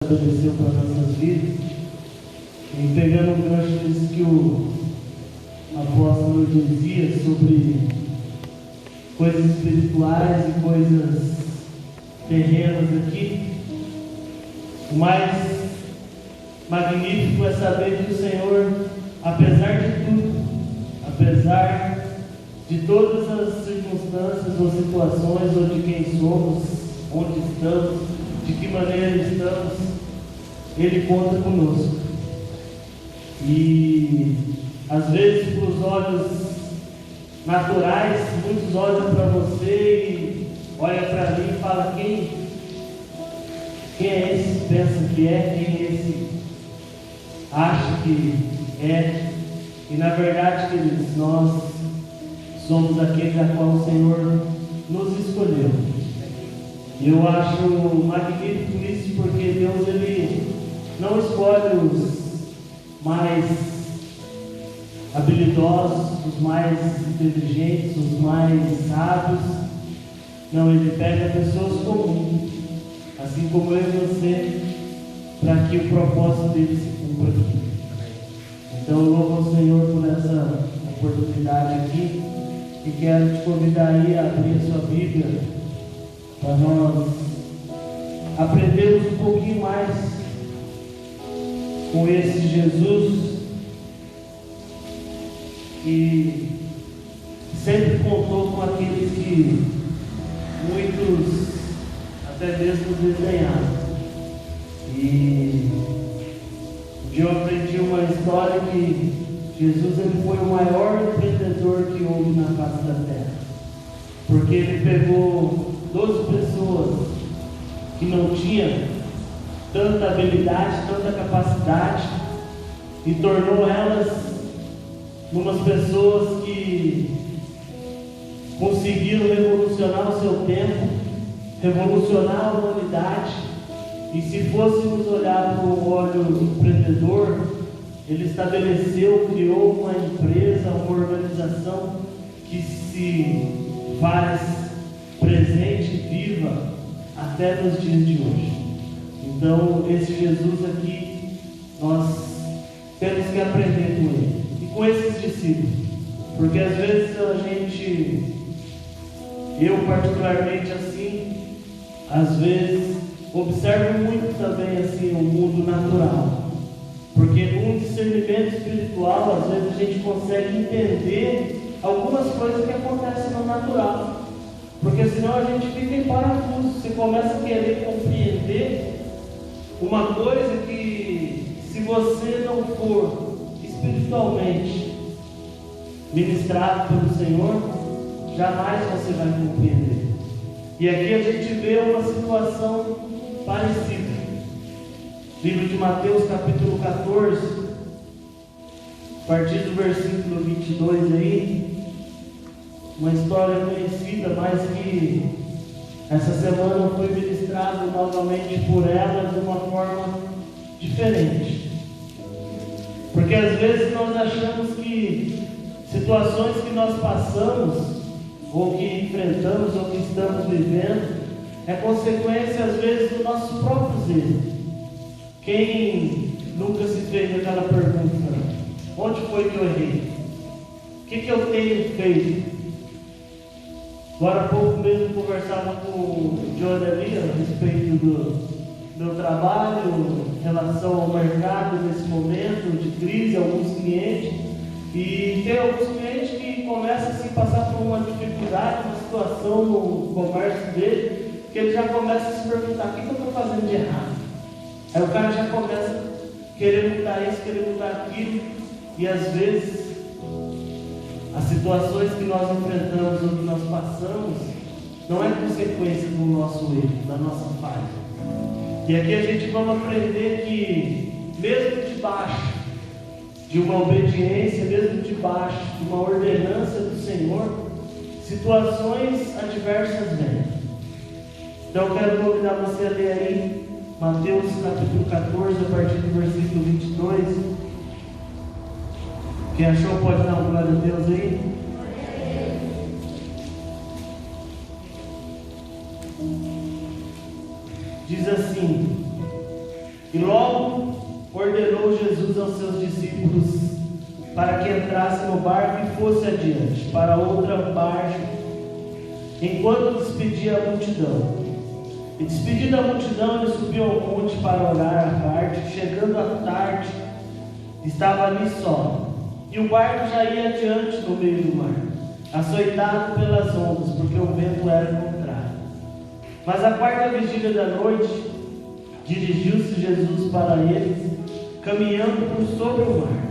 estabeleceu para nossas vidas. E pegando um gancho disso que o apóstolo dizia sobre coisas espirituais e coisas terrenas aqui, o mais magnífico é saber que o Senhor, apesar de tudo, apesar de todas as circunstâncias ou situações, ou de quem somos, onde estamos, de que maneira estamos, Ele conta conosco. E às vezes, para os olhos naturais, muitos olham para você e olham para mim e falam: quem é esse? Pensa que é, quem é esse? Acha que é. E na verdade, queridos, nós somos aqueles a qual o Senhor nos escolheu. E eu acho magnífico isso, porque Deus, Ele não escolhe os mais habilidosos, os mais inteligentes, os mais sábios. Não, Ele pega pessoas comuns, assim como eu e você, para que o propósito dele se cumpra aqui. Então eu louvo ao Senhor por essa oportunidade aqui e quero te convidar aí a abrir a sua Bíblia para nós aprendermos um pouquinho mais com esse Jesus que sempre contou com aqueles que muitos até mesmo desdenharam. E eu aprendi uma história que Jesus, ele foi o maior empreendedor que houve na face da terra, porque ele pegou 12 pessoas que não tinham tanta habilidade, tanta capacidade, e tornou elas umas pessoas que conseguiram revolucionar o seu tempo, revolucionar a humanidade. E se fôssemos olhar para o olho empreendedor, ele estabeleceu, criou uma empresa, uma organização que se faz presente, viva até nos dias de hoje. Então, esse Jesus aqui, nós temos que aprender com ele e com esses discípulos, porque às vezes a gente, eu particularmente assim, às vezes observo muito também assim o mundo natural, porque num discernimento espiritual às vezes a gente consegue entender algumas coisas que acontecem no natural, porque senão a gente fica em parafuso. Você começa a querer compreender uma coisa que, se você não for espiritualmente ministrado pelo Senhor, jamais você vai compreender. E aqui a gente vê uma situação parecida. Livro de Mateus, capítulo 14, a partir do versículo 22 aí, uma história conhecida, mas que essa semana foi ministrado novamente por ela de uma forma diferente. Porque às vezes nós achamos que situações que nós passamos, ou que enfrentamos, ou que estamos vivendo, é consequência às vezes do nosso próprio erro. Quem nunca se fez aquela pergunta: onde foi que eu errei? O que eu tenho feito? Agora há pouco mesmo conversava com o John ali a respeito do meu trabalho, em relação ao mercado nesse momento de crise, alguns clientes. E tem alguns clientes que começam assim, a passar por uma dificuldade, uma situação no comércio dele, que ele já começa a se perguntar: o que eu estou fazendo de errado? Aí o cara já começa a querer mudar isso, querer mudar aquilo, e às vezes as situações que nós enfrentamos ou que nós passamos não é consequência do nosso erro, da nossa falha. E aqui a gente vamos aprender que, mesmo debaixo de uma obediência, mesmo debaixo de uma ordenança do Senhor, situações adversas vêm. Então eu quero convidar você a ler aí Mateus capítulo 14, a partir do versículo 22. Quem achou pode dar uma glória a Deus aí. Diz assim: E logo ordenou Jesus aos seus discípulos para que entrasse no barco e fosse adiante, para outra margem, enquanto despedia a multidão. E despedida a multidão, ele subiu ao monte para orar à parte. Chegando à tarde, estava ali só. E o barco já ia adiante no meio do mar, açoitado pelas ondas, porque o vento era contrário. Mas à quarta vigília da noite, dirigiu-se Jesus para eles, caminhando por sobre o mar.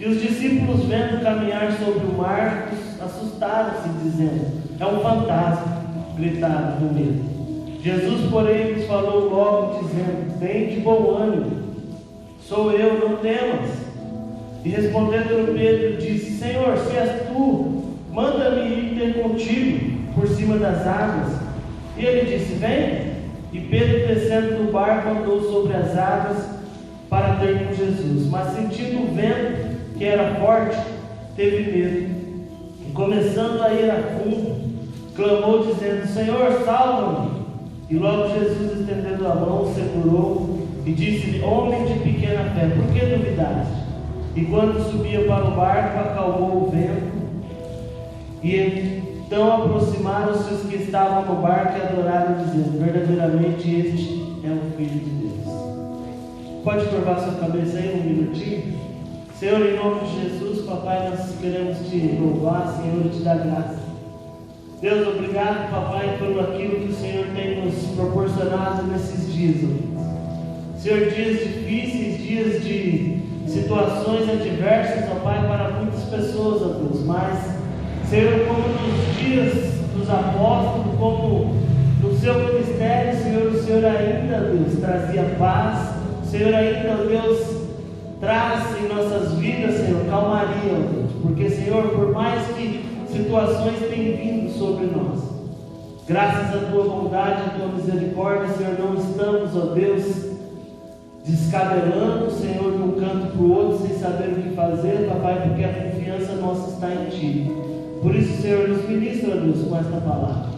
E os discípulos, vendo caminhar sobre o mar, assustaram-se, dizendo: é um fantasma, gritaram com medo. Jesus, porém, lhes falou logo, dizendo: tem de bom ânimo, sou eu, não temas. E respondendo Pedro, disse: Senhor, se és tu, manda-me ir ter contigo por cima das águas. E ele disse: vem. E Pedro, descendo do barco, andou sobre as águas para ter com Jesus. Mas sentindo o vento, que era forte, teve medo. E começando a ir a fundo, clamou, dizendo: Senhor, salva-me. E logo Jesus, estendendo a mão, segurou e disse-lhe: homem de pequena fé, por que duvidaste? E quando subia para o barco, acalmou o vento. E então aproximaram-se os que estavam no barco e adoraram, dizendo: verdadeiramente este é o Filho de Deus. Pode curvar sua cabeça aí um minutinho? Senhor, em nome de Jesus, papai, nós queremos te louvar, Senhor, e te dar graça. Deus, obrigado, papai, por aquilo que o Senhor tem nos proporcionado nesses dias, ó. Senhor, dias difíceis, dias de situações adversas, ó Pai, para muitas pessoas, ó Deus, mas, Senhor, como nos dias dos apóstolos, como no seu ministério, Senhor, o Senhor ainda, Deus, trazia paz, o Senhor ainda, Deus, traz em nossas vidas, Senhor, calmaria, ó Deus, porque, Senhor, por mais que situações têm vindo sobre nós, graças à tua bondade, à tua misericórdia, Senhor, não estamos, ó Deus, descabelando, Senhor, de um canto para o outro, sem saber o que fazer, papai, porque a confiança nossa está em ti. Por isso, Senhor, nos ministra, ó Deus, com esta palavra.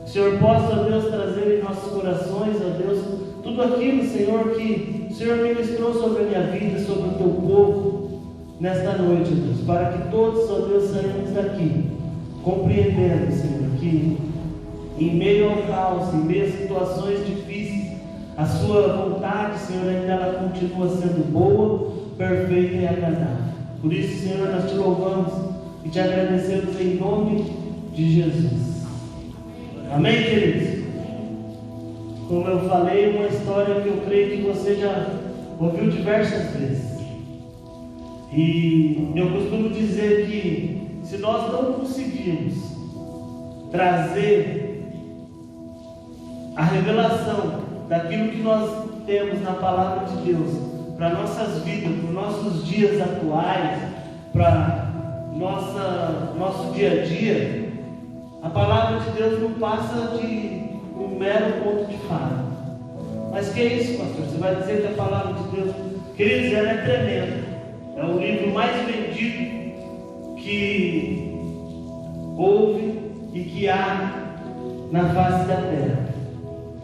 O Senhor possa, ó Deus, trazer em nossos corações, ó Deus, tudo aquilo, Senhor, que o Senhor ministrou sobre a minha vida, sobre o teu povo, nesta noite, ó Deus, para que todos, ó Deus, saímos daqui compreendendo, Senhor, que em meio ao caos, em meio a situações difíceis, a sua vontade, Senhor, ainda ela continua sendo boa, perfeita e agradável. Por isso, Senhor, nós te louvamos e te agradecemos em nome de Jesus. Amém, queridos? Como eu falei, uma história que eu creio que você já ouviu diversas vezes. E eu costumo dizer que se nós não conseguirmos trazer a revelação daquilo que nós temos na palavra de Deus para nossas vidas, para os nossos dias atuais, para nosso dia a dia, a palavra de Deus não passa de um mero conto de fada. Mas que é isso, pastor? Você vai dizer que a palavra de Deus, queridos, ela é tremenda. É o livro mais vendido que houve e que há na face da terra.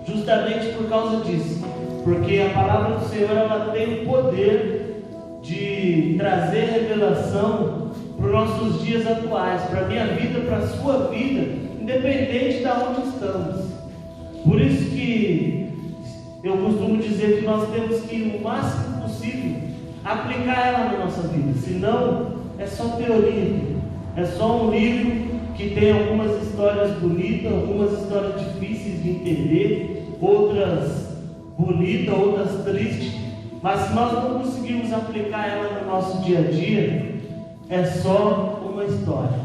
Justamente por causa disso. Porque a palavra do Senhor, ela tem o poder de trazer revelação para os nossos dias atuais, para a minha vida, para a sua vida, independente de onde estamos. Por isso que eu costumo dizer que nós temos que, o máximo possível, aplicar ela na nossa vida. Senão, é só teoria. É só um livro que tem algumas histórias bonitas, algumas histórias difíceis de entender, outras bonitas, outras tristes. Mas se nós não conseguirmos aplicar ela no nosso dia a dia, é só uma história.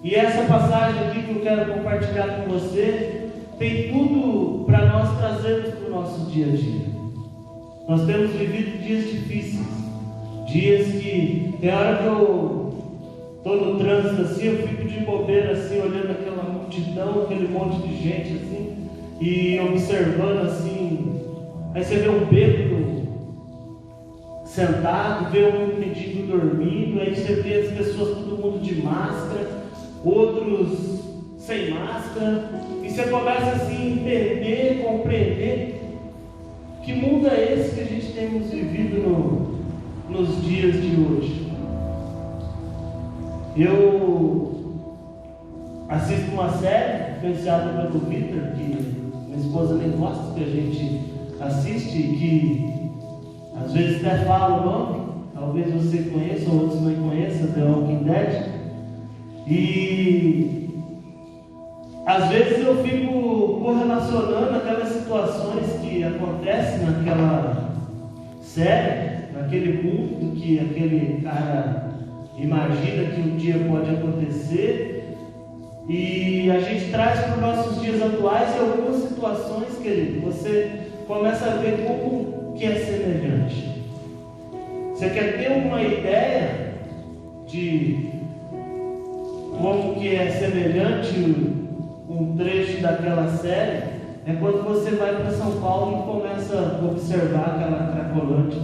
E essa passagem aqui que eu quero compartilhar com você tem tudo para nós trazermos para o nosso dia a dia. Nós temos vivido dias difíceis, dias que tem hora que eu estou no trânsito assim, eu fico de bobeira assim, olhando aquela multidão, aquele monte de gente assim, e observando assim. Aí você vê um bêbado sentado, vê um mendigo dormindo, aí você vê as pessoas, todo mundo de máscara, outros sem máscara, e você começa assim a entender, compreender que Que mundo é esse que a gente temos vivido nos dias de hoje? Eu assisto uma série influenciada pelo Victor, que minha esposa nem gosta que a gente assiste, e que às vezes até fala o nome, talvez você conheça ou outros não conheçam, The Walking Dead. E às vezes eu fico correlacionando aquelas situações que acontecem naquela série, naquele mundo que aquele cara imagina que um dia pode acontecer, e a gente traz para os nossos dias atuais e algumas situações, querido, você começa a ver como que é semelhante. Você quer ter uma ideia de como que é semelhante um trecho daquela série? É quando você vai para São Paulo e começa a observar aquela Cracolândia.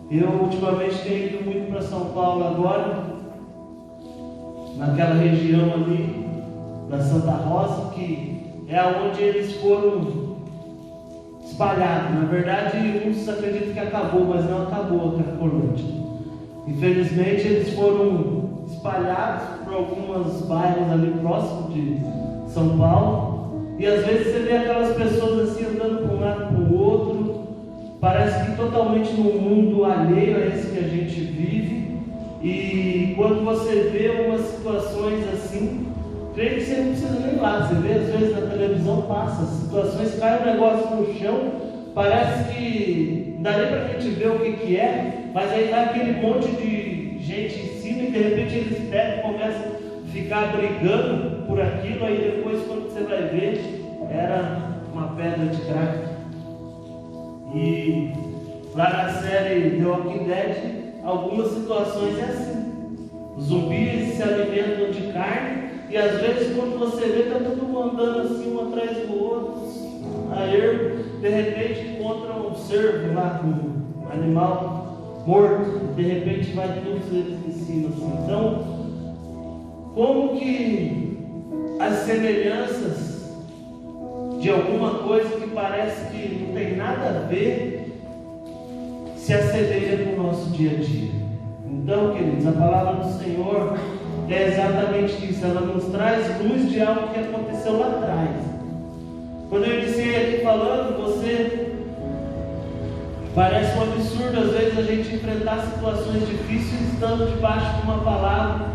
Eu ultimamente tenho ido muito para São Paulo agora, naquela região ali da Santa Rosa, que é onde eles foram espalhados. Na verdade, uns acreditam que acabou, mas não acabou a Cracolândia. Infelizmente, eles foram espalhados por alguns bairros ali próximos de São Paulo, e às vezes você vê aquelas pessoas assim andando para um lado para o outro, parece que totalmente num mundo alheio a esse que a gente vive. E quando você vê umas situações assim, creio que você não precisa nem ir lá, você vê às vezes na televisão, passa as situações, cai um negócio no chão, parece que não dá nem para a gente ver o que é, mas aí vai aquele monte de gente em cima e de repente eles pegam e começam a ficar brigando por aquilo. Aí depois, quando você vai ver, era uma pedra de crack. E lá na série The Walking Dead, algumas situações é assim: os zumbis se alimentam de carne, e às vezes quando você vê, está todo mundo andando assim um atrás do outro, a ermo, de repente encontra um cervo lá, um animal morto, de repente vai todos eles em cima assim. Então, como que as semelhanças de alguma coisa que parece que não tem nada a ver se assemelha com o nosso dia a dia? Então, queridos, a palavra do Senhor é exatamente isso. Ela nos traz luz de algo que aconteceu lá atrás. Quando eu iniciei aqui falando, você parece um absurdo às vezes a gente enfrentar situações difíceis estando debaixo de uma palavra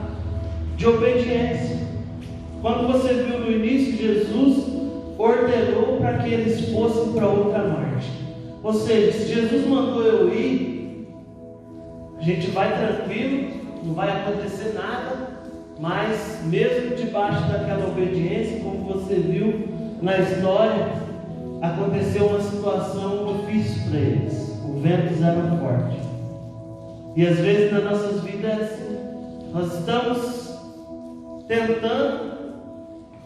de obediência. Quando você viu no início, Jesus ordenou para que eles fossem para outra margem. Ou seja, se Jesus mandou eu ir, a gente vai tranquilo, não vai acontecer nada, mas mesmo debaixo daquela obediência, como você viu na história, aconteceu uma situação difícil para eles. O vento era forte. E às vezes nas nossas vidas nós estamos tentando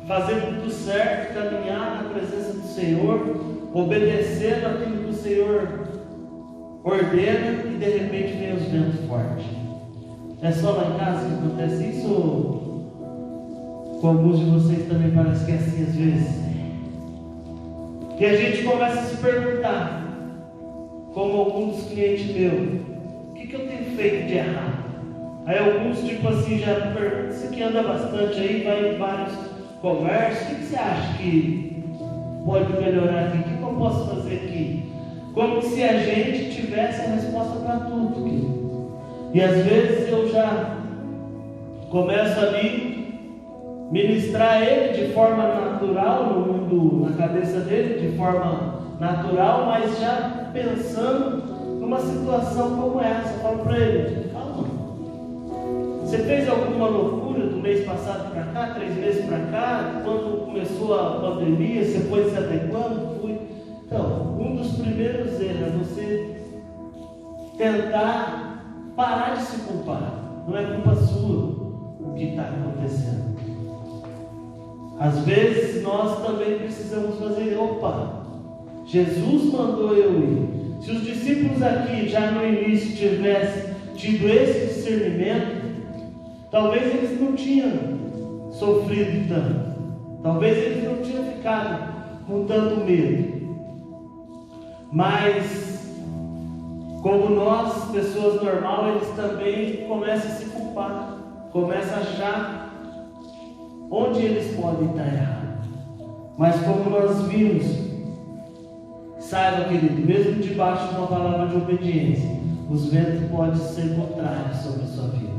fazer tudo certo, caminhar na presença do Senhor, obedecendo aquilo que o Senhor ordena, e de repente vem os ventos fortes. É só lá em casa que acontece isso, ou com alguns de vocês também parece que é assim às vezes? E a gente começa a se perguntar, como alguns clientes meus, o que eu tenho feito de errado? Aí alguns tipo assim já perguntam, você que anda bastante aí, vai em vários comércios, o que você acha que pode melhorar aqui? O que eu posso fazer aqui? Como se a gente tivesse a resposta para tudo, querido. E às vezes eu já começo ali ministrar ele de forma natural, no mundo, na cabeça dele, de forma natural, mas já pensando numa situação como essa. Eu falo para ele, calma, você fez alguma loucura do mês passado para cá, 3 meses para cá, quando começou a pandemia, você foi se adequando? Fui. Então, um dos primeiros erros é você tentar parar de se culpar. Não é culpa sua o que está acontecendo. Às vezes nós também precisamos fazer, opa, Jesus mandou eu ir. Se os discípulos aqui já no início tivessem tido esse discernimento, talvez eles não tinham sofrido tanto. Talvez eles não tinham ficado com tanto medo. Mas, como nós, pessoas normais, eles também começam a se culpar, começam a achar onde eles podem estar errados. Mas como nós vimos, saiba, querido, mesmo debaixo de uma palavra de obediência, os ventos podem ser contrários sobre a sua vida.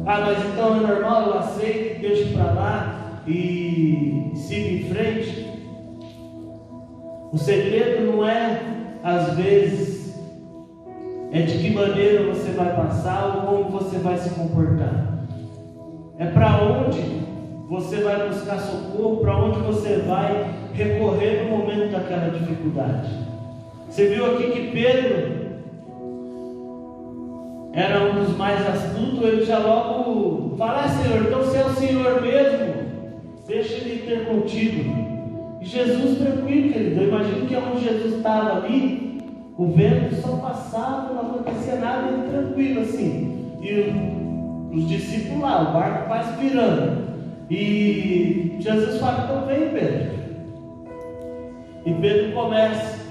Ah, mas então é normal, eu aceito, deixo para lá e sigo em frente. O segredo não é, às vezes, é de que maneira você vai passar ou como você vai se comportar. É para onde você vai buscar socorro, para onde você vai recorrer no momento daquela dificuldade. Você viu aqui que Pedro era um dos mais astutos, ele já logo fala: Senhor, então se é o Senhor mesmo, deixa ele ter contigo. E Jesus tranquilo, querido. Eu imagino que onde Jesus estava ali, o vento só passava, não acontecia nada, ele tranquilo assim. E os discípulos lá, o barco quase virando. E Jesus fala: então vem, Pedro. E Pedro começa.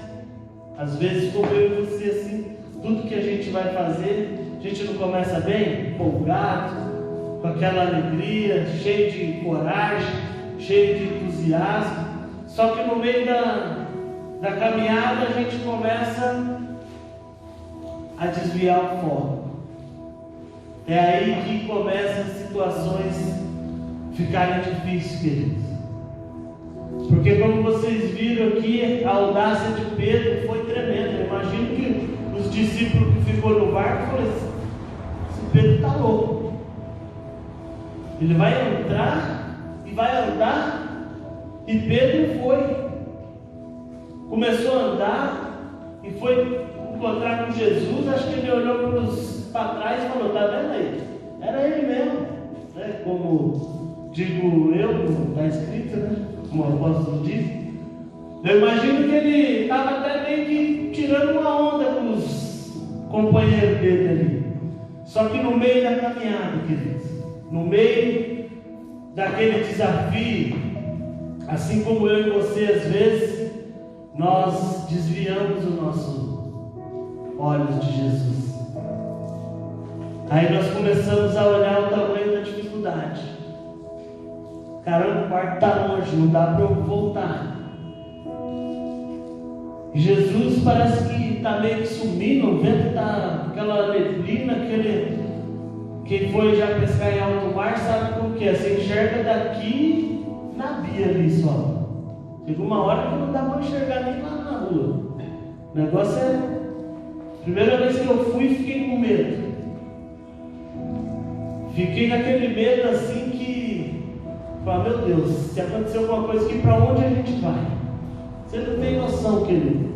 Às vezes, como eu e você, assim, tudo que a gente vai fazer, a gente não começa bem, empolgado, com aquela alegria, cheio de coragem, cheio de entusiasmo. Só que no meio da caminhada a gente começa a desviar o foco. É aí que começam as situações ficarem difíceis, queridos. Porque como vocês viram aqui, a audácia de Pedro foi tremenda. Eu imagino que os discípulos que ficou no barco falaram assim: esse Pedro está louco. Ele vai entrar e vai andar. E Pedro foi. Começou a andar e foi encontrar com Jesus. Acho que ele olhou para trás e falou: está vendo aí? Era ele mesmo, né? Como digo eu, está escrito, né? Como o apóstolo diz. Eu imagino que ele estava até meio que tirando uma onda com os companheiros dele ali. Só que no meio da caminhada, queridos, no meio daquele desafio, assim como eu e você, às vezes, nós desviamos os nossos olhos de Jesus. Aí nós começamos a olhar o tamanho da dificuldade. Caramba, o quarto está longe, não dá para eu voltar. E Jesus parece que está meio que sumindo, o vento está aquela neblina, quem foi já pescar em alto mar sabe como que é. Você enxerga daqui na via ali só. Chegou uma hora que não dá para enxergar nem lá na rua. O negócio é... Primeira vez que eu fui, fiquei com medo. Fiquei naquele medo assim que... Falei: meu Deus, se acontecer alguma coisa aqui, para onde a gente vai? Você não tem noção, querido.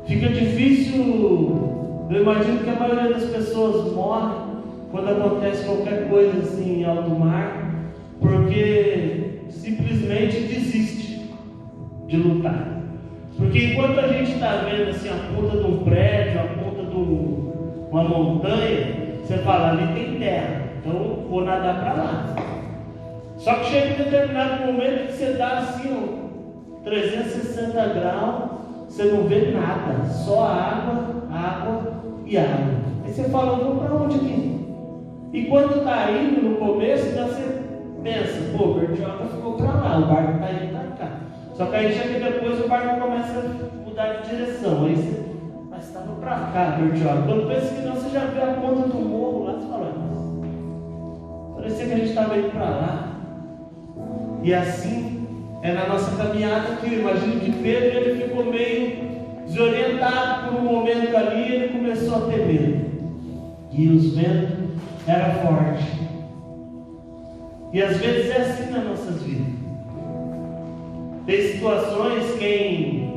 Fica difícil. Eu imagino que a maioria das pessoas morre quando acontece qualquer coisa assim em alto mar, porque simplesmente desiste de lutar. Porque enquanto a gente está vendo assim a ponta de um prédio, a ponta de uma montanha, você fala: ali tem terra, então vou nadar para lá. Só que chega um determinado momento que você dá assim, 360 graus, você não vê nada, só água e água. Aí você fala: eu vou para onde aqui? E quando está indo no começo, então você pensa: pô, Bertioga ficou para lá, o barco está indo para cá. Só que aí chega depois, o barco começa a mudar de direção. Aí você, mas estava para cá, Bertioga. Quando pensa que não, você já vê a ponta do morro lá, você fala: nossa, parecia que a gente estava indo para lá. E assim é na nossa caminhada aqui. Imagino que Pedro, ele ficou meio desorientado por um momento ali, e ele começou a ter medo. E os ventos eram fortes. E às vezes é assim nas nossas vidas. Tem situações, quem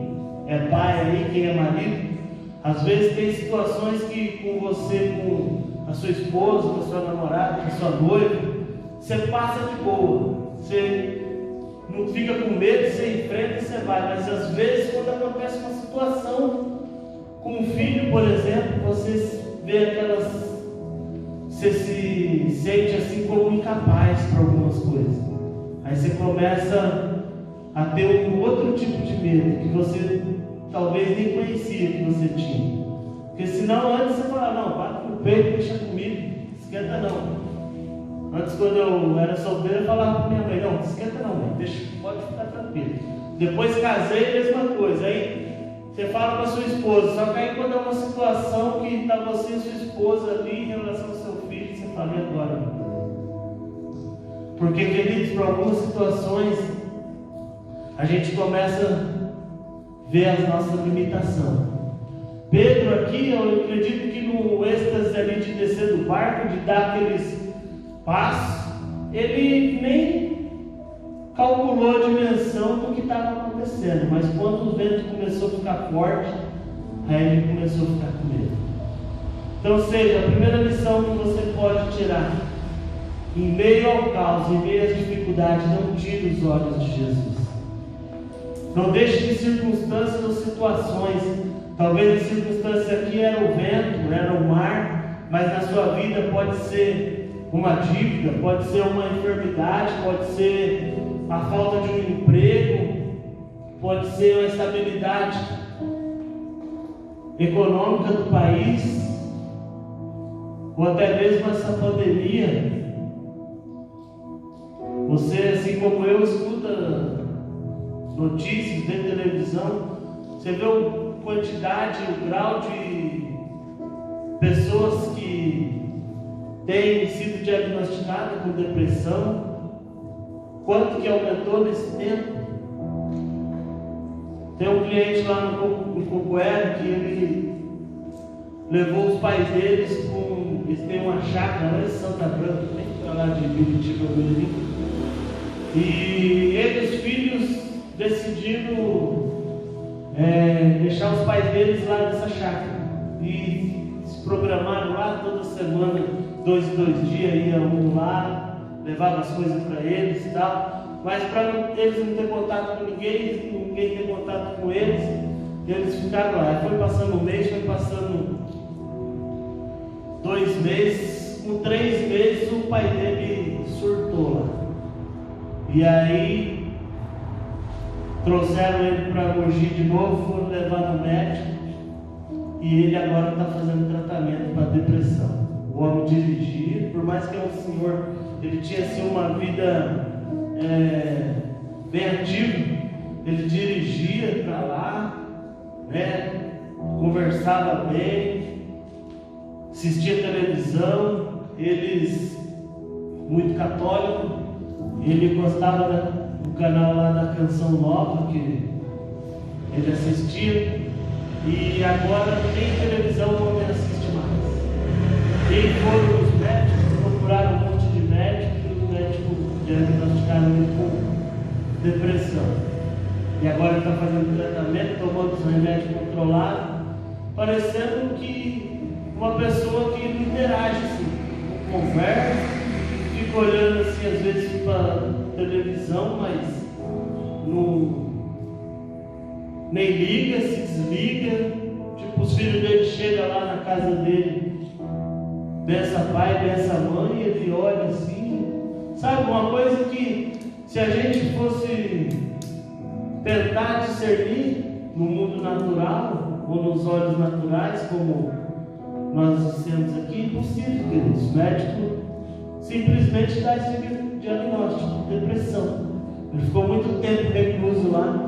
é pai aí, quem é marido, às vezes tem situações que com você, com a sua esposa, com a sua namorada, com a sua noiva, você passa de boa. Você não fica com medo, você enfrenta e você vai. Mas às vezes, quando acontece uma situação com um filho, por exemplo, você vê aquelas... Você se sente assim como incapaz para algumas coisas. Aí você começa a ter um outro tipo de medo, que você talvez nem conhecia que você tinha. Porque senão antes você fala, não, bate no peito, deixa comigo, esquenta não. Antes, quando eu era solteiro, eu falava para minha mãe, não, esquenta não, mãe, deixa, pode ficar tranquilo. Depois casei, mesma coisa. Aí você fala para sua esposa, só que aí quando é uma situação que está você e sua esposa ali em relação ao seu filho, você fala, e agora? Porque, queridos, para algumas situações, a gente começa a ver as nossas limitações. Pedro aqui, eu acredito que no êxtase ali de descer do barco, de dar aqueles passos, ele nem calculou a dimensão do que estava acontecendo, mas quando o vento começou a ficar forte, aí ele começou a ficar com medo. Então, seja, a primeira lição que você pode tirar, em meio ao caos, em meio às dificuldades, não tire os olhos de Jesus. Não deixe de circunstâncias ou situações. Talvez a circunstância aqui era o vento, era o mar, mas na sua vida pode ser uma dívida, pode ser uma enfermidade, pode ser a falta de um emprego, pode ser a instabilidade econômica do país, ou até mesmo essa pandemia. Você, assim como eu, escuta notícias, vê televisão, você vê a quantidade, o grau de pessoas que têm sido diagnosticadas com depressão, quanto que aumentou nesse tempo. Tem um cliente lá no Cocoero que ele levou os pais deles eles têm uma chácara lá em Santa Branca, nem para lá de Biritiba, e eles, os filhos, decidiram deixar os pais deles lá nessa chácara e se programaram lá toda semana, 2 em 2 dias, ia um lá, levava as coisas para eles e tal, mas para eles não ter contato com ninguém ter contato com eles ficaram lá. Foi passando um mês, foi passando 2 meses, com 3 meses o pai dele surtou lá. E aí trouxeram ele para Mogi de novo, foram levar no médico e ele agora está fazendo tratamento para depressão. O homem dirigia, por mais que é um senhor, ele tinha assim uma vida bem ativa, ele dirigia para lá, né? Conversava bem, assistia televisão, eles muito católico, ele gostava do canal lá da Canção Nova que ele assistia, e agora nem televisão não assiste mais. E foram os médicos, procuraram um monte de médicos, e os médicos diagnosticaram ele com depressão. E agora ele está fazendo tratamento, tomando os remédios controlados, parecendo que uma pessoa que não interage assim, não conversa, fica olhando assim às vezes para televisão, mas não nem liga, se desliga. Tipo, os filhos dele chegam lá na casa dele, bença pai, bença mãe, e ele olha assim, sabe, uma coisa que se a gente fosse tentar discernir no mundo natural ou nos olhos naturais, como nós dissemos aqui, impossível, queridos. O médico simplesmente dá esse diagnóstico de depressão. Ele ficou muito tempo recluso lá.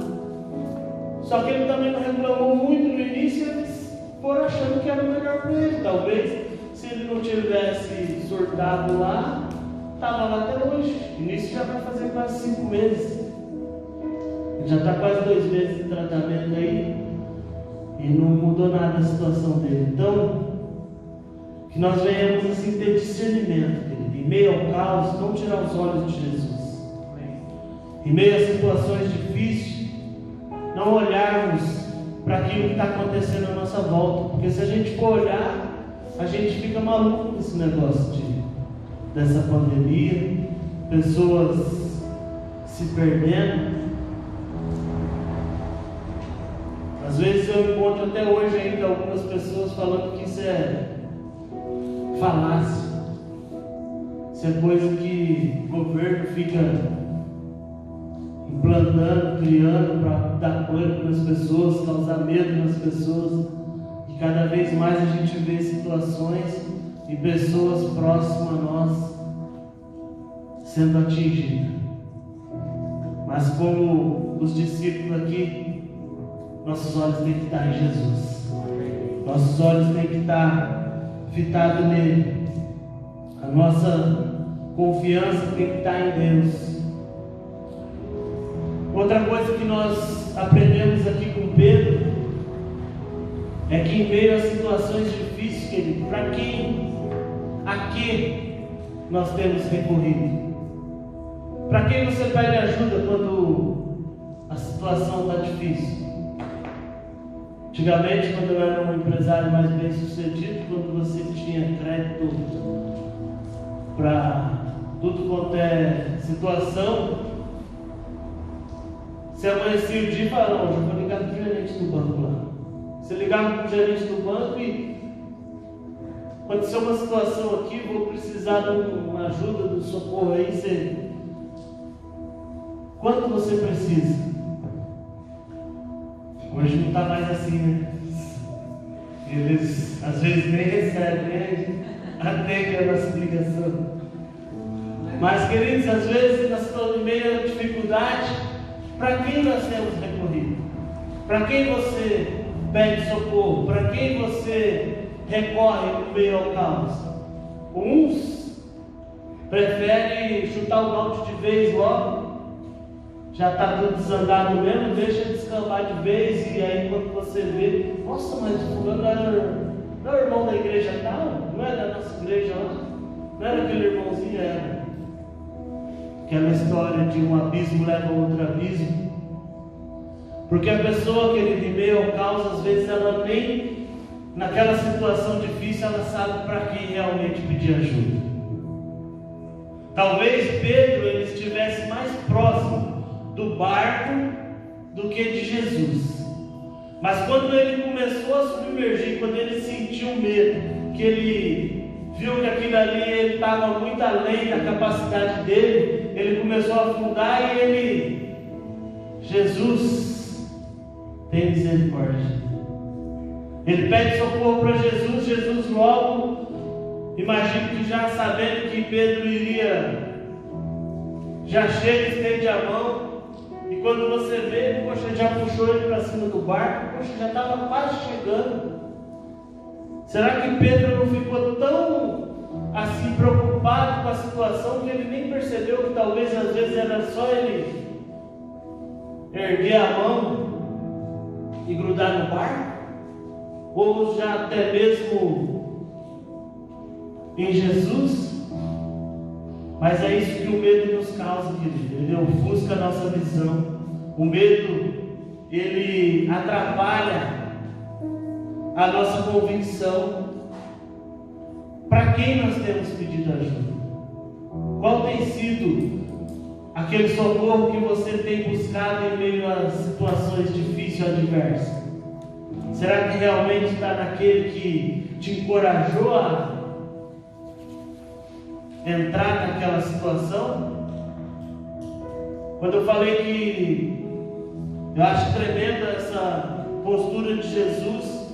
Só que ele também não reclamou muito no início, eles foram achando que era o melhor para ele. Talvez, se ele não tivesse surtado lá, estava lá até hoje. No início já vai fazer quase 5 meses. Já está quase 2 meses de tratamento aí e não mudou nada a situação dele. Então, que nós venhamos assim ter discernimento, querido. Em meio ao caos, não tirar os olhos de Jesus. Em meio a situações difíceis, não olharmos para aquilo que está acontecendo à nossa volta. Porque se a gente for olhar, a gente fica maluco com esse negócio dessa pandemia, pessoas se perdendo. Às vezes eu encontro até hoje ainda algumas pessoas falando que isso é falácia, isso é coisa que o governo fica implantando, criando para dar pânico nas pessoas, causar medo nas pessoas. E cada vez mais a gente vê situações e pessoas próximas a nós sendo atingidas. Mas como os discípulos aqui, nossos olhos têm que estar em Jesus. Nossos olhos têm que estar fitados nele. A nossa confiança tem que estar em Deus. Outra coisa que nós aprendemos aqui com Pedro é que em meio a situações difíceis, querido, para quem, a que nós temos recorrido? Para quem você pede ajuda quando a situação está difícil? Antigamente, quando eu era um empresário mais bem sucedido, quando você tinha crédito para tudo quanto é situação, você amanhecia o dia e falava: não, já vou ligar para o gerente do banco lá. Você ligava para o gerente do banco e aconteceu uma situação aqui, vou precisar de uma ajuda, do socorro aí, você... Quanto você precisa? Hoje não está mais assim, né? Eles às vezes nem recebem, atendem a nossa ligação. Mas, queridos, às vezes nós estamos em meio à dificuldade. Para quem nós temos recorrido? Para quem você pede socorro? Para quem você recorre no meio ao caos? Uns preferem chutar o balde de vez logo. Já está tudo desandado mesmo, deixa descambar de vez, e aí quando você vê, nossa, mas o fulano não é irmão da igreja tal? Não é da nossa igreja lá? Não era aquele irmãozinho? Era. Aquela história de um abismo leva a outro abismo. Porque a pessoa, querido, em meio ao caos, às vezes ela nem, naquela situação difícil, ela sabe para quem realmente pedir ajuda. Talvez Pedro ele estivesse mais próximo do barco do que de Jesus. Mas quando ele começou a submergir, quando ele sentiu medo, que ele viu que aquilo ali ele estava muito além da capacidade dele, ele começou a afundar e ele: Jesus, tem misericórdia. Ele pede socorro para Jesus. Jesus logo, imagino que já sabendo que Pedro iria, já chega, estende a mão. E quando você vê, poxa, já puxou ele para cima do barco, poxa, já estava quase chegando. Será que Pedro não ficou tão assim preocupado com a situação que ele nem percebeu que talvez às vezes era só ele erguer a mão e grudar no barco? Ou já até mesmo em Jesus? Mas é isso que o medo nos causa, querido. Ele ofusca a nossa visão. O medo, ele atrapalha a nossa convicção. Para quem nós temos pedido ajuda? Qual tem sido aquele socorro que você tem buscado em meio a situações difíceis e adversas? Será que realmente está naquele que te encorajou a entrar naquela situação? Quando eu falei que eu acho tremenda essa postura de Jesus,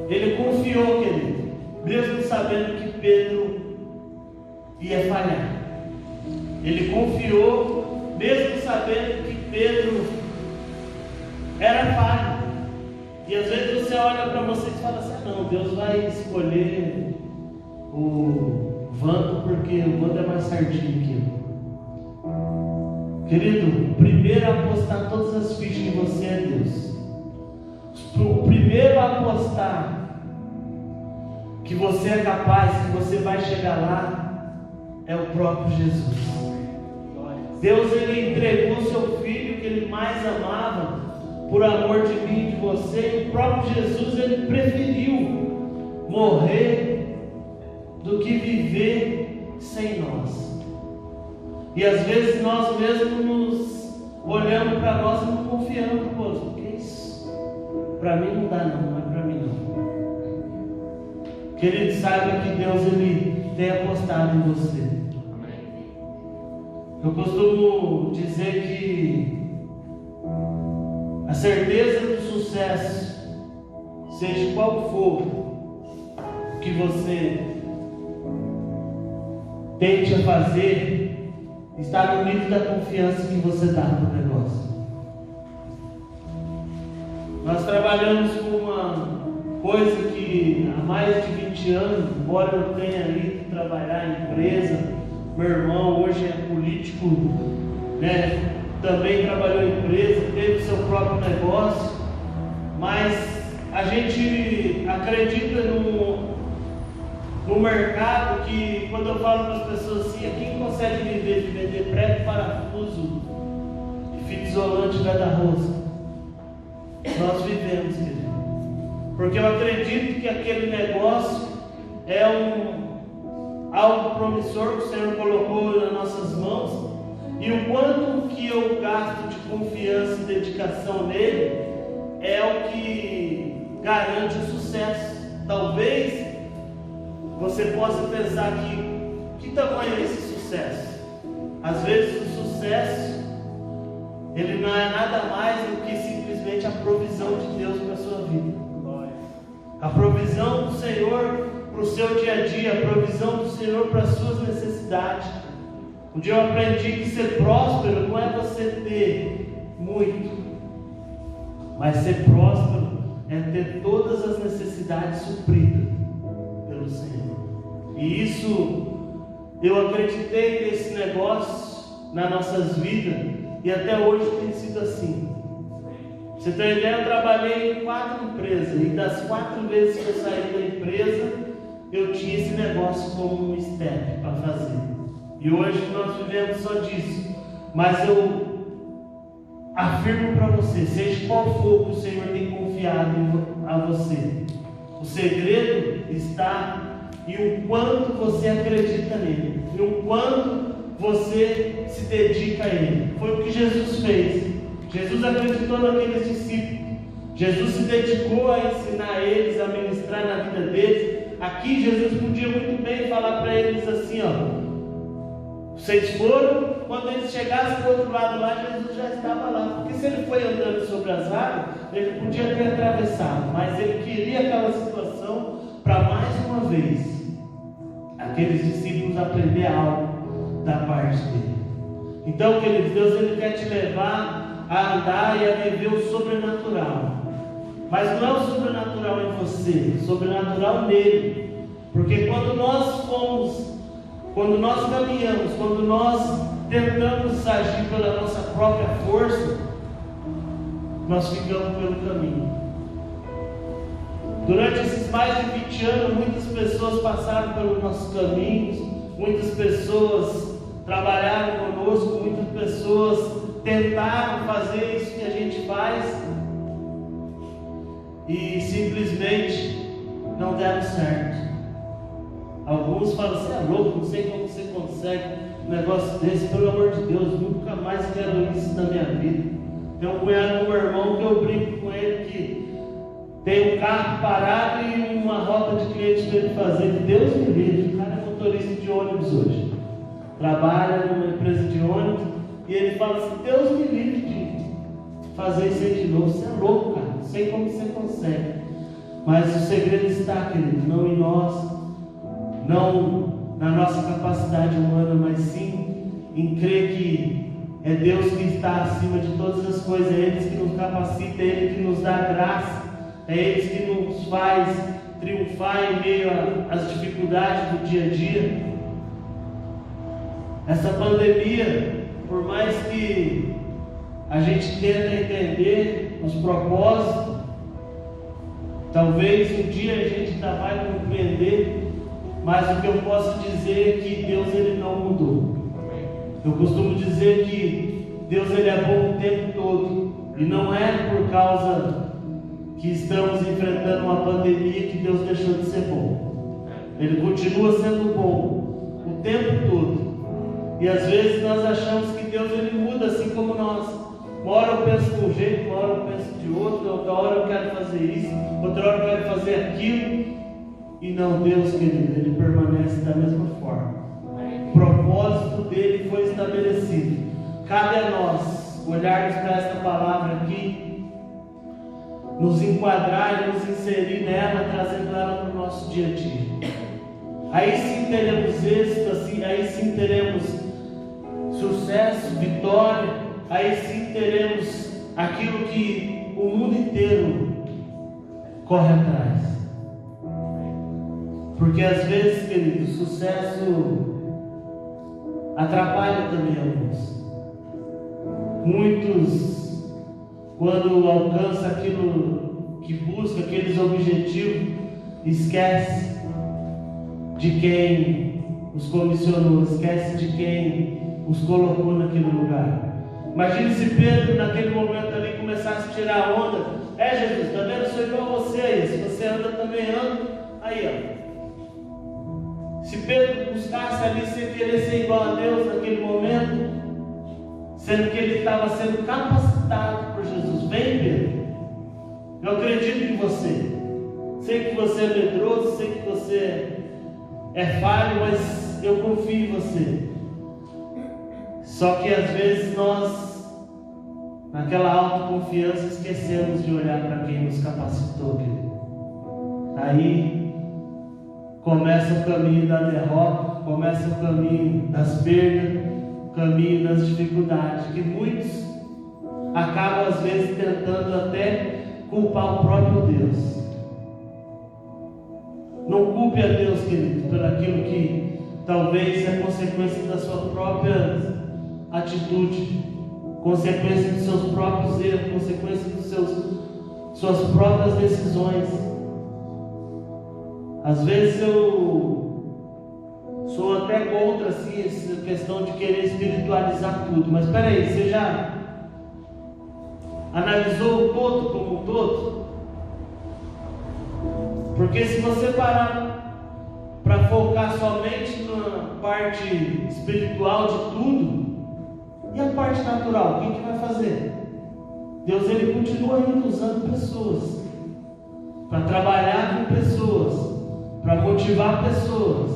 ele confiou, querido, mesmo sabendo que Pedro ia falhar. Ele confiou, mesmo sabendo que Pedro era falho. E às vezes você olha para você e fala assim: não, Deus vai escolher o Vando porque o Vando é mais certinho que eu. Querido, primeiro a apostar todas as fichas em você é Deus. O primeiro a apostar que você é capaz, que você vai chegar lá, é o próprio Jesus. Deus, ele entregou seu filho que ele mais amava por amor de mim e de você. E o próprio Jesus, ele preferiu morrer do que viver sem nós. E às vezes nós mesmos nos olhamos para nós e não confiamos. Pô, o que é isso? Para mim não dá não, não é para mim não. Querido, saiba que Deus, ele tem apostado em você. Eu costumo dizer que a certeza do sucesso, seja qual for que você tente a fazer, está no nível da confiança que você dá no negócio. Nós trabalhamos com uma coisa que há mais de 20 anos, embora eu tenha ido trabalhar em empresa, meu irmão hoje é político, né? Também trabalhou em empresa, teve seu próprio negócio, mas a gente acredita no mercado que, quando eu falo para as pessoas assim, quem consegue viver de vender prego, parafuso e fita isolante guarda-roça? Nós vivemos, querido. Porque eu acredito que aquele negócio é algo promissor que o Senhor colocou nas nossas mãos, e o quanto que eu gasto de confiança e dedicação nele é o que garante o sucesso. Talvez você possa pensar que tamanho é esse sucesso? Às vezes o sucesso, ele não é nada mais do que simplesmente a provisão de Deus para a sua vida. A provisão do Senhor para o seu dia a dia, a provisão do Senhor para as suas necessidades. Um dia eu aprendi que ser próspero não é você ter muito, mas ser próspero é ter todas as necessidades supridas pelo Senhor. E isso, eu acreditei nesse negócio nas nossas vidas, e até hoje tem sido assim. Você tem ideia, eu trabalhei em 4 empresas, e das 4 vezes que eu saí da empresa, eu tinha esse negócio como um step para fazer. E hoje nós vivemos só disso. Mas eu afirmo para você, seja qual for que o Senhor tem confiado a você, o segredo está em o quanto você acredita nele, em o quanto você se dedica a ele. Foi o que Jesus fez. Jesus acreditou naqueles discípulos. Jesus se dedicou a ensinar eles, a ministrar na vida deles. Aqui Jesus podia muito bem falar para eles assim, ó: vocês foram, quando eles chegassem do outro lado lá, Jesus já estava lá. Porque se ele foi andando sobre as águas, ele podia ter atravessado, mas ele queria aquela situação para mais uma vez aqueles discípulos aprender algo da parte dele. Então, queridos, Deus ele quer te levar a andar e a viver o sobrenatural. Mas não é o sobrenatural em você, o sobrenatural nele. Porque quando nós caminhamos, quando nós tentamos agir pela nossa própria força, nós ficamos pelo caminho. Durante esses mais de 20 anos, muitas pessoas passaram pelos nossos caminhos, muitas pessoas trabalharam conosco, muitas pessoas tentaram fazer isso que a gente faz e simplesmente não deram certo. Alguns falam, você é louco, não sei como você consegue um negócio desse, pelo amor de Deus, nunca mais quero isso na minha vida. Tem um cunhado do meu irmão que eu brinco com ele que tem um carro parado e uma rota de clientes para ele fazer. Deus me livre, o cara é motorista de ônibus hoje, trabalha numa empresa de ônibus, e ele fala assim, Deus me livre de fazer isso aí de novo. Você é louco, cara, não sei como você consegue. Mas o segredo está, querido, não em nós, não na nossa capacidade humana, mas sim em crer que é Deus que está acima de todas as coisas. É Ele que nos capacita, é Ele que nos dá graça, é Ele que nos faz triunfar em meio às dificuldades do dia a dia. Essa pandemia, por mais que a gente tenta entender os propósitos, talvez um dia a gente ainda vai compreender, mas o que eu posso dizer é que Deus ele não mudou. Eu costumo dizer que Deus ele é bom o tempo todo, e não é por causa que estamos enfrentando uma pandemia que Deus deixou de ser bom. Ele continua sendo bom o tempo todo. E às vezes nós achamos que Deus ele muda assim como nós. Uma hora eu penso de um jeito, uma hora eu penso de outro, outra hora eu quero fazer isso, outra hora eu quero fazer aquilo. E não, Deus, querido, ele permanece da mesma forma. propósito dele foi estabelecido. Cabe a nós olharmos para esta palavra aqui, nos enquadrar e nos inserir nela, trazendo ela para o nosso dia a dia. Aí sim teremos êxito, assim, aí sim teremos sucesso, vitória, aí sim teremos aquilo que o mundo inteiro corre atrás. Porque às vezes, querido, o sucesso atrapalha também alguns. Muitos, quando alcançam aquilo que busca, aqueles objetivos, esquece de quem os comissionou, esquece de quem os colocou naquele lugar. Imagine se Pedro naquele momento ali começasse a tirar a onda. Jesus, está vendo? Eu sou igual a você aí. Se você anda, também ando. Aí, ó. Se Pedro buscasse ali sem querer ser igual a Deus naquele momento, sendo que ele estava sendo capacitado por Jesus. Vem, Pedro, eu acredito em você. Sei que você é medroso, sei que você é falho, mas eu confio em você. Só que às vezes nós, naquela autoconfiança, esquecemos de olhar para quem nos capacitou, querido. Aí começa o caminho da derrota, começa o caminho das perdas, o caminho das dificuldades, que muitos acabam às vezes tentando até culpar o próprio Deus. Não culpe a Deus, querido, por aquilo que talvez é consequência da sua própria atitude, consequência dos seus próprios erros, consequência dos suas próprias decisões. Às vezes eu sou até contra assim, essa questão de querer espiritualizar tudo, mas espera aí, você já analisou o todo como um todo? Porque se você parar para focar somente na parte espiritual de tudo, e a parte natural, quem que vai fazer? Deus, ele continua ainda usando pessoas para trabalhar com pessoas, para motivar pessoas,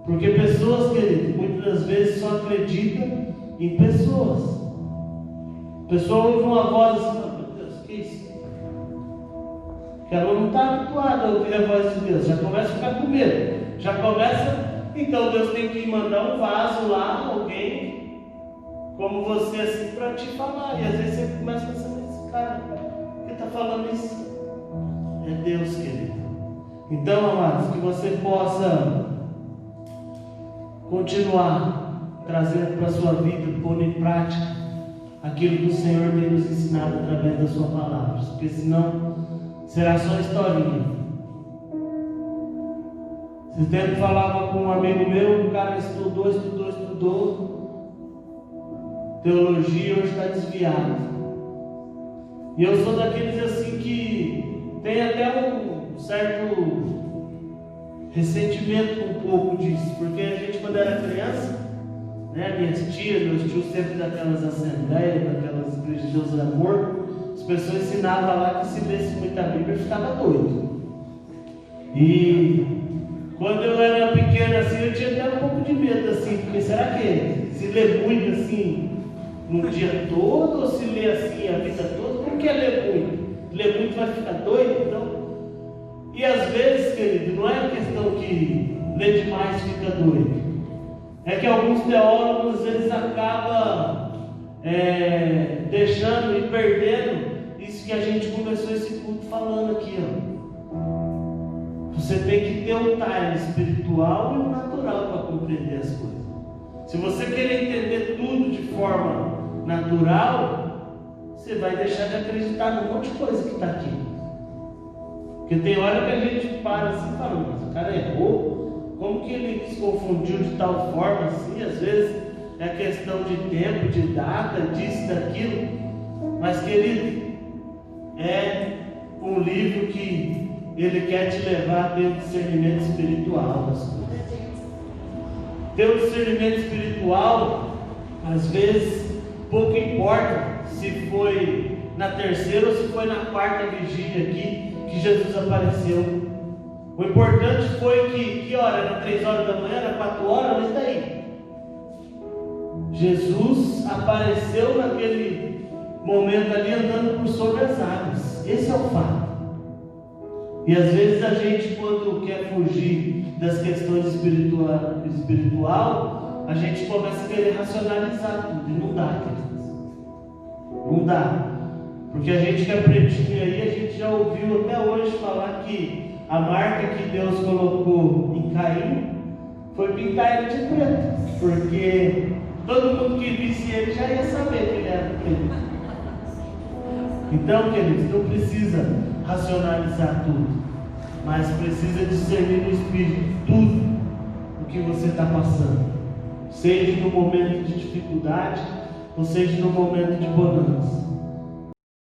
porque pessoas, querido, muitas das vezes só acreditam em pessoas. A pessoa ouve uma voz assim, meu Deus, que isso? Que ela não está habituada a ouvir a voz de Deus, já começa a ficar com medo, já começa, então Deus tem que mandar um vaso lá, alguém como você assim para te falar, e às vezes você começa a pensar, esse cara, que está falando isso? É Deus, querido. Então, amados, que você possa continuar trazendo para a sua vida, pondo em prática aquilo que o Senhor tem nos ensinado através da sua palavra, porque senão será só historinha. Esse tempo falava com um amigo meu, o cara estudou teologia, hoje está desviado. E eu sou daqueles assim que tem até um certo ressentimento com um pouco disso, porque a gente, quando era criança, né, minhas tias, meus tios, sempre daquelas assembleias, daquelas igrejas de Deus e Amor, as pessoas ensinavam lá que se lesse muita Bíblia ficava doido. E quando eu era pequeno assim, eu tinha até um pouco de medo assim, porque será que se lê muito assim no dia todo, ou se lê assim a vida toda? Por que ler muito? Ler muito vai ficar doido, então? E às vezes, querido, não é a questão que ler demais fica doido. É que alguns teólogos, eles acabam deixando e perdendo isso que a gente começou esse culto falando aqui, ó. Você tem que ter o time espiritual e o natural para compreender as coisas. Se você querer entender tudo de forma natural, você vai deixar de acreditar num monte de coisa que está aqui. Porque tem hora que a gente para assim e fala, mas o cara errou, como que ele se confundiu de tal forma assim? Às vezes é questão de tempo, de data, disso, daquilo. Mas, querido, é um livro que ele quer te levar a ter um discernimento espiritual das coisas. Ter um discernimento espiritual, às vezes, pouco importa se foi na terceira ou se foi na quarta vigília aqui que Jesus apareceu. O importante foi que hora? Era 3 horas da manhã, era 4 horas, mas daí? Jesus apareceu naquele momento ali andando por sobre as águas. Esse é o fato. E às vezes a gente, quando quer fugir das questões espiritual, a gente começa a querer racionalizar tudo. E não dá, queridos. Não dá. Porque a gente que é pretinho aí, a gente já ouviu até hoje falar que a marca que Deus colocou em Caim foi pintar ele de preto. Porque todo mundo que visse ele já ia saber que ele era preto. Então, queridos, não precisa racionalizar tudo, mas precisa discernir no Espírito tudo o que você está passando, seja no momento de dificuldade ou seja no momento de bonança.